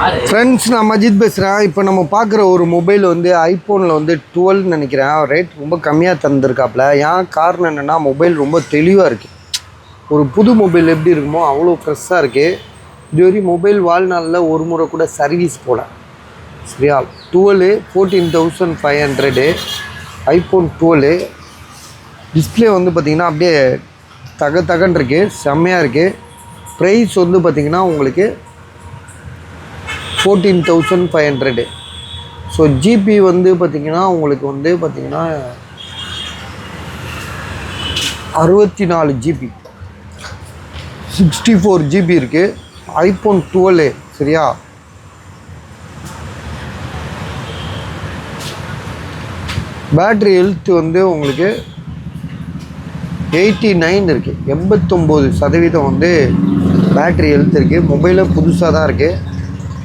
Friends, நான் மஜித் பேசுகிறேன். இப்போ நம்ம பார்க்குற ஒரு மொபைல் வந்து ஐஃபோனில் வந்து 12 நினைக்கிறேன். ரேட் ரொம்ப கம்மியாக தந்திருக்காப்புல. ஏன் காரணம் என்னென்னா, மொபைல் ரொம்ப தெளிவாக இருக்குது. ஒரு புது மொபைல் எப்படி இருக்குமோ அவ்வளோ ஃப்ரெஷ்ஷாக இருக்குது. இதுவரை மொபைல் வாழ்நாளில் ஒரு முறை கூட சர்வீஸ் போல. சரியா? 12 14,500 ஐஃபோன் 12. டிஸ்பிளே வந்து பார்த்திங்கன்னா அப்படியே தகன்னு இருக்குது, செம்மையாக இருக்குது. ப்ரைஸ் வந்து பார்த்திங்கன்னா உங்களுக்கு 14,500. ஸோ ஜிபி வந்து பார்த்திங்கன்னா உங்களுக்கு வந்து பார்த்திங்கன்னா 64 ஜிபி, 64 ஜிபி இருக்குது. ஐஃபோன் 12. சரியா? பேட்ரி ஹெல்த் வந்து உங்களுக்கு 89 இருக்குது. 89% வந்து பேட்ரி ஹெல்த் இருக்குது. மொபைலும் புதுசாக தான் இருக்குது.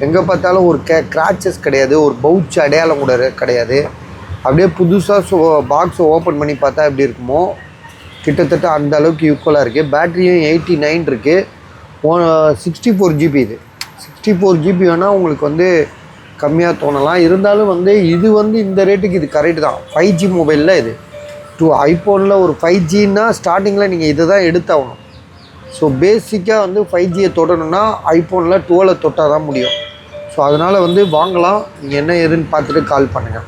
எங்கே பார்த்தாலும் ஒரு கிராச்சஸ் கிடையாது, ஒரு பவுச் அடையாளம் கூட கிடையாது. அப்படியே புதுசாக பாக்ஸை ஓப்பன் பண்ணி பார்த்தா எப்படி இருக்குமோ கிட்டத்தட்ட அந்த அளவுக்கு ஈக்குவலாக இருக்குது. பேட்ரியும் 89 இருக்குது. 64 ஜிபி. இது 64 ஜிபி வேணால் உங்களுக்கு வந்து கம்மியாக தோணலாம். இருந்தாலும் வந்து இது வந்து இந்த ரேட்டுக்கு இது கரெக்டு தான். 5G மொபைலில் இது ஐஃபோனில் ஒரு 5Gன்னா ஸ்டார்டிங்கில் நீங்கள் இதை தான் எடுத்தாகணும். ஸோ பேசிக்காக வந்து 5Gயை தொடணுன்னா ஐஃபோனில் 12 தொட்டால் தான் முடியும். ஸோ அதனால் வந்து வாங்கலாம். நீங்கள் என்ன ஏதுன்னு பார்த்துட்டு கால் பண்ணுங்கள்.